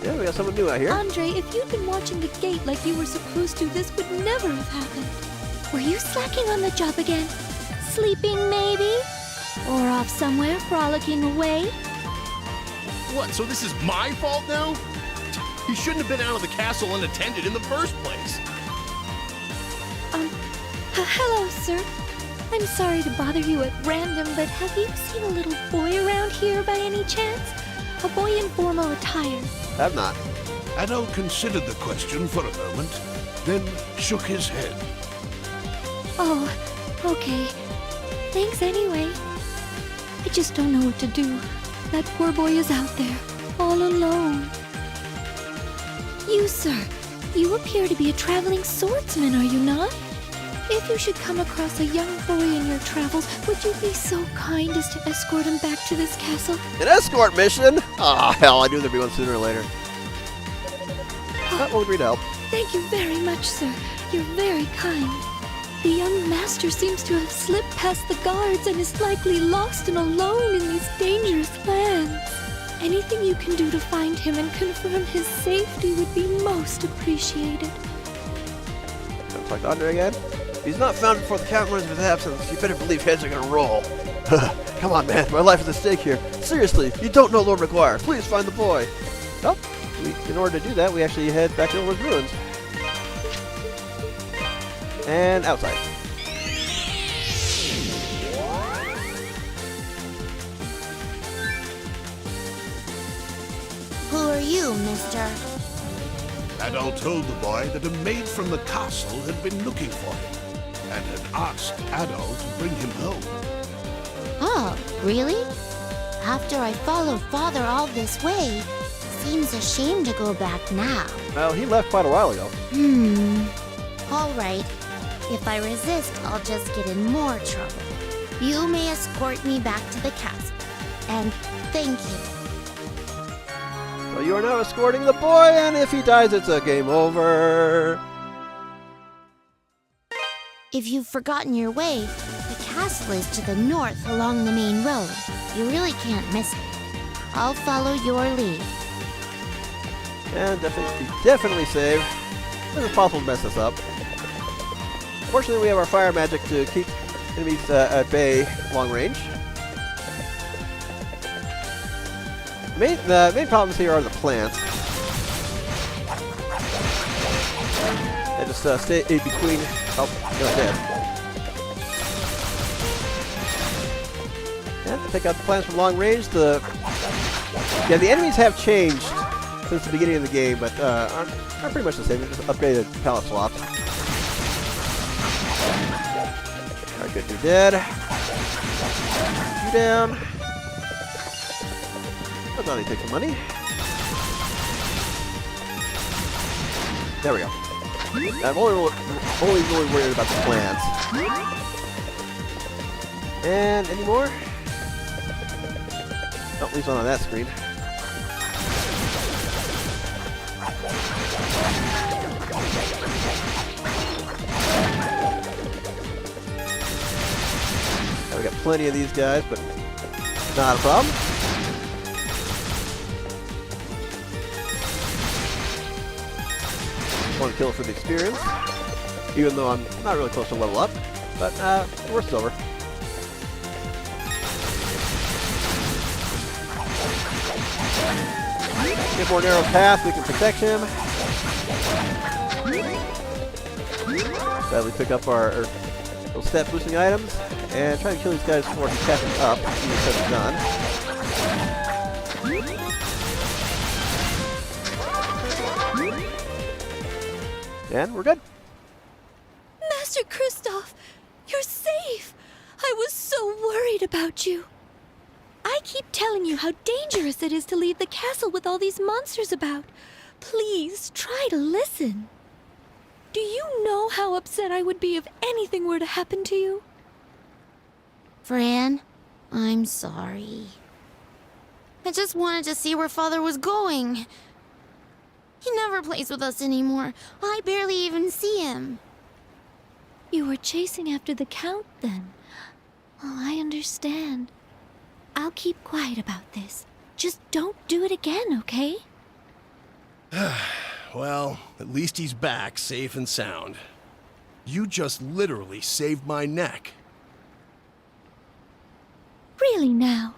Yeah, we got someone new out here. Andre, if you'd been watching the gate like you were supposed to, this would never have happened. Were you slacking on the job again? Sleeping, maybe? Or off somewhere frolicking away? What, so this is my fault now? He shouldn't have been out of the castle unattended in the first place. Hello, sir. I'm sorry to bother you at random, but have you seen a little boy around here by any chance? A boy in formal attire. I've not. Adult considered the question for a moment, then shook his head. Oh, okay. Thanks anyway. I just don't know what to do. That poor boy is out there, all alone. You, sir, you appear to be a traveling swordsman, are you not? If you should come across a young boy in your travels, would you be so kind as to escort him back to this castle? An escort mission? Oh, hell, I knew there'd be one sooner or later. We'll agree to help. Thank you very much, sir. You're very kind. The young master seems to have slipped past the guards and is likely lost and alone in these dangerous lands. Anything you can do to find him and confirm his safety would be most appreciated. Gonna talk to Andre again? If he's not found before the Count learns of his absence, you better believe heads are gonna roll. Come on, man. My life is at stake here. Seriously, you don't know Lord McGuire. Please find the boy. Well, in order to do that, we actually head back to Illburns Ruins. And outside. Who are you, mister? Adult told the boy that a maid from the castle had been looking for him, and had asked Adult to bring him home. Oh, really? After I followed Father all this way, seems a shame to go back now. Well, he left quite a while ago. All right. If I resist, I'll just get in more trouble. You may escort me back to the castle. And thank you. So you are now escorting the boy, and if he dies, it's a game over. If you've forgotten your way, the castle is to the north along the main road. You really can't miss it. I'll follow your lead. And definitely save. It's possible to mess this up. Fortunately, we have our fire magic to keep enemies at bay long range. The main problems here are the plants. They just stay in between. Oh, they're dead. And to take out the plants from long range. The enemies have changed since the beginning of the game, but are pretty much the same. They're just upgraded palette swaps. Alright, good. You're dead. You down. But now they take some money. There we go. I'm only really worried about the plants. And any more? No, at least one on that screen. Now we got plenty of these guys, but not a problem. One kill for the experience, even though I'm not really close to level up, but we're silver. Get more narrow path, we can protect him. Sadly pick up our little stat boosting items, and try to kill these guys before he catches up, even if it's done. And we're good. Master Christof, you're safe! I was so worried about you. I keep telling you how dangerous it is to leave the castle with all these monsters about. Please, try to listen. Do you know how upset I would be if anything were to happen to you? Fran, I'm sorry. I just wanted to see where Father was going. He never plays with us anymore. I barely even see him. You were chasing after the Count, then? Oh, I understand. I'll keep quiet about this. Just don't do it again, okay? Well, at least he's back, safe and sound. You just literally saved my neck. Really now?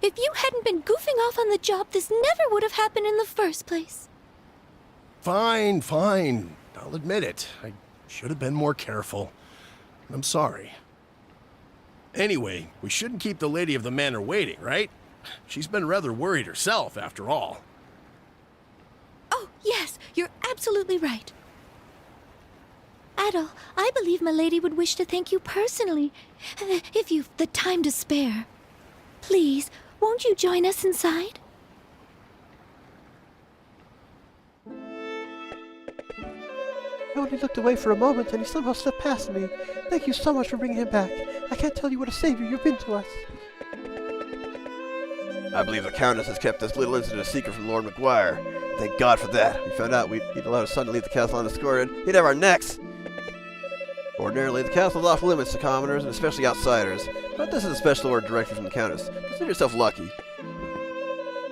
If you hadn't been goofing off on the job, this never would have happened in the first place. Fine, fine. I'll admit it. I should have been more careful. I'm sorry. Anyway, we shouldn't keep the lady of the manor waiting, right? She's been rather worried herself, after all. Oh, yes, you're absolutely right. Adol, I believe milady would wish to thank you personally, if you've the time to spare. Please, won't you join us inside? I only looked away for a moment and he somehow slipped past me. Thank you so much for bringing him back. I can't tell you what a savior you've been to us. I believe the Countess has kept this little incident a secret from Lord McGuire. Thank God for that. We found out he'd allowed his son to leave the castle unescorted. He'd have our necks. Ordinarily, the castle is off limits to commoners and especially outsiders. But this is a special order directive from the Countess. Consider yourself lucky.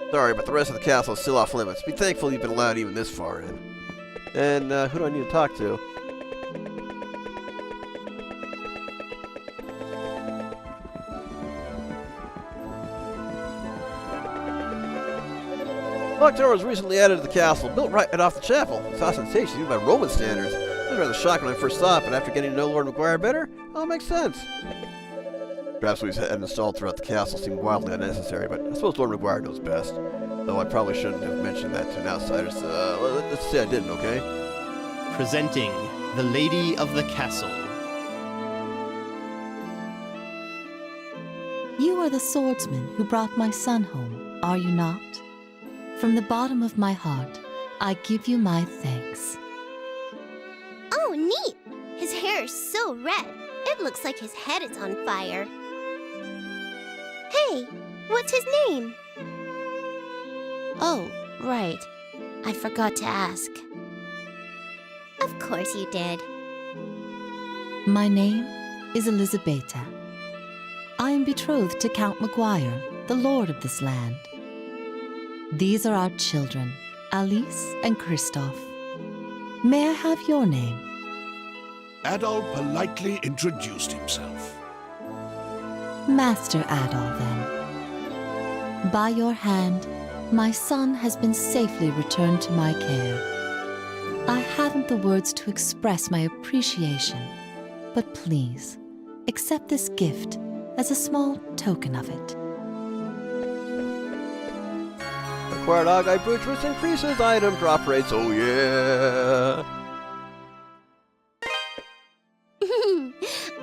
Sorry, but the rest of the castle is still off limits. Be thankful you've been allowed even this far in. And who do I need to talk to? Clock tower was recently added to the castle, built right off the chapel. It's ostentatious even by Roman standards. I was rather shocked when I first saw it, but after getting to know Lord McGuire better, it makes sense. Perhaps we've had installed throughout the castle seemed wildly unnecessary, but I suppose Lord McGuire knows best. Though I probably shouldn't have mentioned that to an outsider, so let's say I didn't, okay? Presenting the Lady of the Castle. You are the swordsman who brought my son home, are you not? From the bottom of my heart, I give you my thanks. Oh, neat! His hair is so red, it looks like his head is on fire. Hey, what's his name? Oh, right. I forgot to ask. Of course you did. My name is Elizabeta. I am betrothed to Count McGuire, the lord of this land. These are our children, Alice and Christof. May I have your name? Adol politely introduced himself. Master Adol, then. By your hand, my son has been safely returned to my care. I haven't the words to express my appreciation, but please, accept this gift as a small token of it. Acquired Agai brute which increases item drop rates, oh yeah!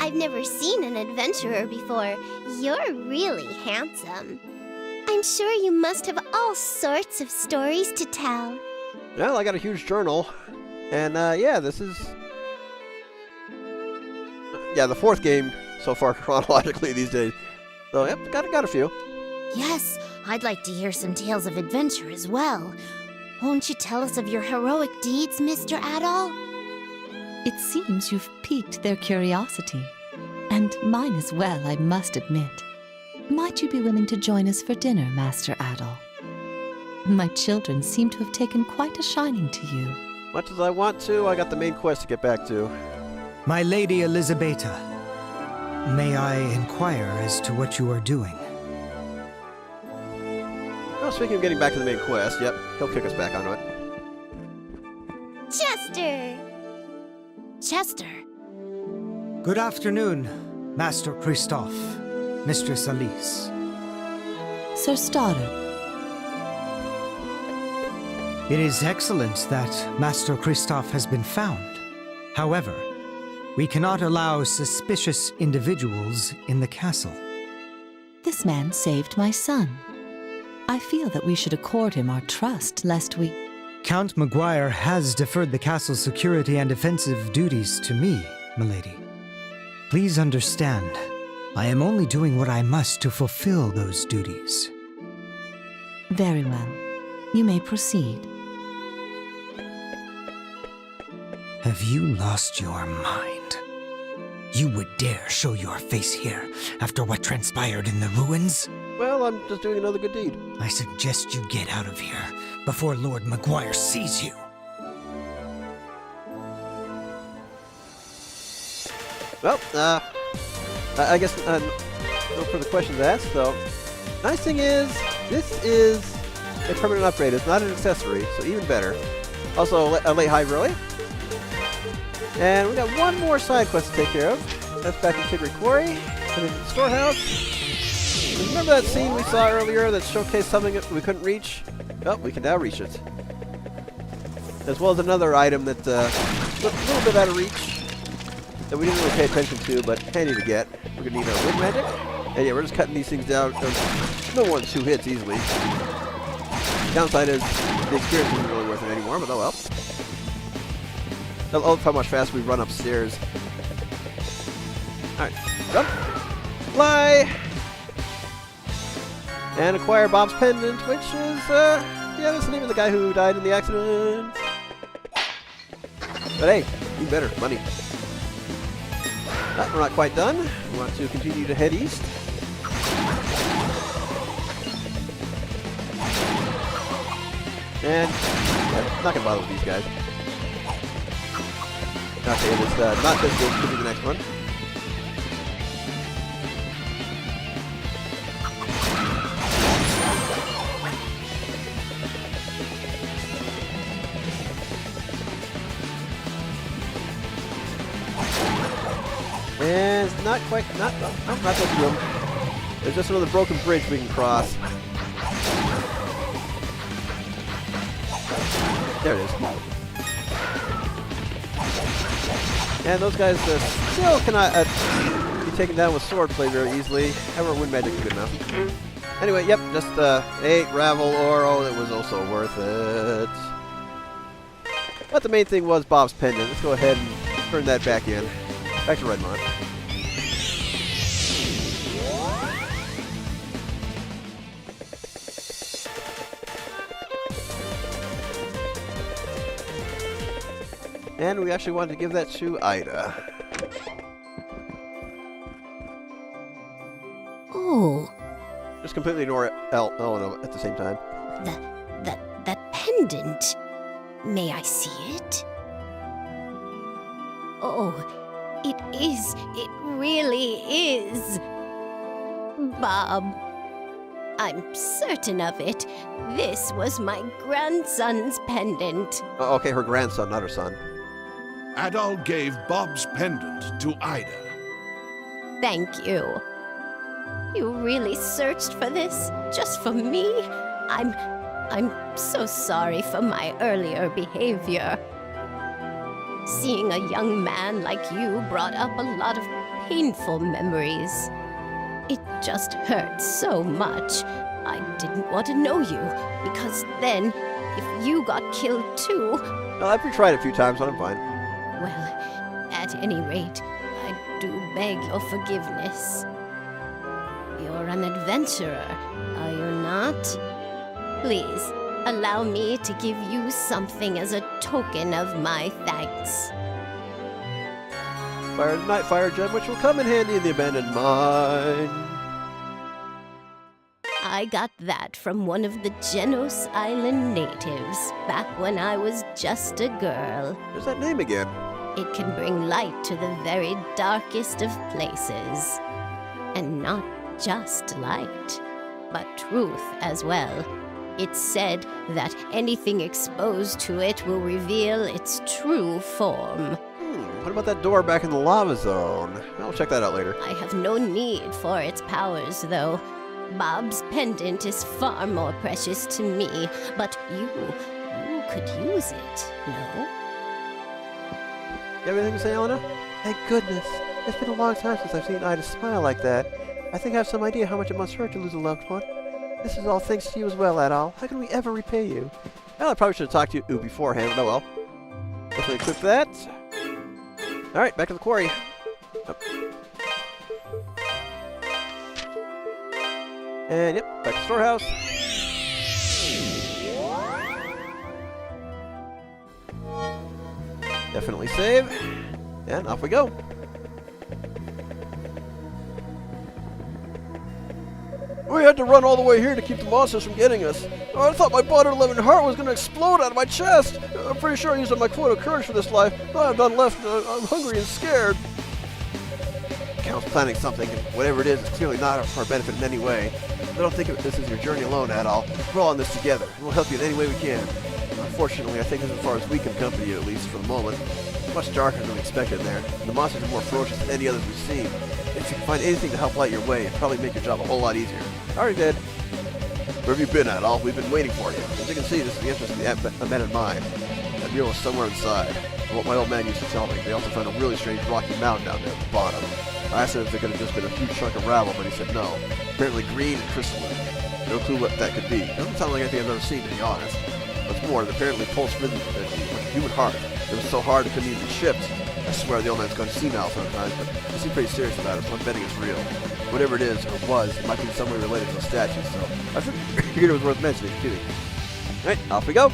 I've never seen an adventurer before. You're really handsome. I'm sure you must have all sorts of stories to tell. Well, I got a huge journal. And, yeah, this is... Yeah, the fourth game so far chronologically these days. So, yep, got a few. Yes, I'd like to hear some tales of adventure as well. Won't you tell us of your heroic deeds, Mr. Adol? It seems you've piqued their curiosity. And mine as well, I must admit. Might you be willing to join us for dinner, Master Adol? My children seem to have taken quite a shining to you. Much as I want to, I got the main quest to get back to. My Lady Elizabeta, may I inquire as to what you are doing? Well, speaking of getting back to the main quest, yep, he'll kick us back onto it. Chester! Chester. Good afternoon, Master Christof, Mistress Alice. Sir Stoddard. It is excellent that Master Christof has been found. However, we cannot allow suspicious individuals in the castle. This man saved my son. I feel that we should accord him our trust, lest we... Count McGuire has deferred the castle's security and defensive duties to me, milady. Please understand, I am only doing what I must to fulfill those duties. Very well. You may proceed. Have you lost your mind? You would dare show your face here after what transpired in the ruins? Well, I'm just doing another good deed. I suggest you get out of here before Lord McGuire sees you. Well, I guess no further questions asked, so... Nice thing is, this is a permanent upgrade. It's not an accessory, so even better. Also, a late high really. And we got one more side quest to take care of. That's back in Tigray Quarry, and in the storehouse. Remember that scene we saw earlier that showcased something that we couldn't reach? Well, we can now reach it. As well as another item that's a little bit out of reach that we didn't really pay attention to, but handy to get. We're gonna need our wind magic. And yeah, we're just cutting these things down. No more than 2 hits easily. Downside is the experience isn't really worth it anymore, but oh well. I love how much faster we run upstairs. Alright, jump, fly, and acquire Bob's pendant, which is, yeah, that's the name of the guy who died in the accident. But hey, even better, money. But we're not quite done. We want to continue to head east. And yeah, not gonna bother with these guys. Okay, it's not this good. Could be the next one. And it's not quite, not this room. There's just another broken bridge we can cross. There it is. And those guys still cannot be taken down with swordplay very easily. However, wind magic is good enough. Anyway, yep, just 8 Ravel ore. Oh, it was also worth it. But the main thing was Bob's pendant. Let's go ahead and turn that back in. Back to Redmont. And we actually wanted to give that to Ida. Oh. Just completely ignore L. Oh no, at the same time. That pendant. May I see it? Oh, it is. It really is. Bob, I'm certain of it. This was my grandson's pendant. Oh, okay, her grandson, not her son. Adol gave Bob's pendant to Ida. Thank you. You really searched for this just for me? I'm so sorry for my earlier behavior. Seeing a young man like you brought up a lot of painful memories. It just hurt so much. I didn't want to know you, because then, if you got killed too... Well, I've retried a few times, but I'm fine. Well, at any rate, I do beg your forgiveness. You're an adventurer, are you not? Please, allow me to give you something as a token of my thanks. Night fire gem, which will come in handy in the abandoned mine. I got that from one of the Genos Island natives back when I was just a girl. There's that name again. It can bring light to the very darkest of places. And not just light, but truth as well. It's said that anything exposed to it will reveal its true form. What about that door back in the lava zone? I'll check that out later. I have no need for its powers, though. Bob's pendant is far more precious to me, but you could use it, no? You have anything to say, Elena? Thank goodness. It's been a long time since I've seen Ida smile like that. I think I have some idea how much it must hurt to lose a loved one. This is all thanks to you as well, Adol. How can we ever repay you? Well, I probably should have talked to you beforehand, but oh well. Definitely equip that. Alright, back to the quarry. Up. And yep, back to the storehouse. Definitely save. And off we go. We had to run all the way here to keep the monsters from getting us. I thought my butter-loving heart was going to explode out of my chest. I'm pretty sure I used up my quota of courage for this life. All I've done left, I'm hungry and scared. Count's planning something, and whatever it is clearly not for our benefit in any way. But don't think of this as your journey alone at all. We're all in this together. We'll help you in any way we can. Unfortunately, I think this is as far as we can accompany you, at least for the moment. It's much darker than we expected there. The monsters are more ferocious than any others we've seen. If you can find anything to help light your way, it'd probably make your job a whole lot easier. Alright, Dad. Where have you been at, all? We've been waiting for you. As you can see, this is the entrance to the abandoned mine. That mural is somewhere inside. From what my old man used to tell me, they also found a really strange rocky mountain down there at the bottom. I asked him if it could have just been a huge chunk of gravel, but he said no. Apparently green and crystalline. No clue what that could be. It doesn't sound like anything I've ever seen, to be honest. What's more, it apparently pulsed rhythm like a human heart. It was so hard it couldn't even be shipped. I swear the old man's gone senile sometimes, but he seemed pretty serious about it, so I'm betting it's real. Whatever it is, or was, it might be in some way related to the statue, so I figured it was worth mentioning, too. Alright, off we go!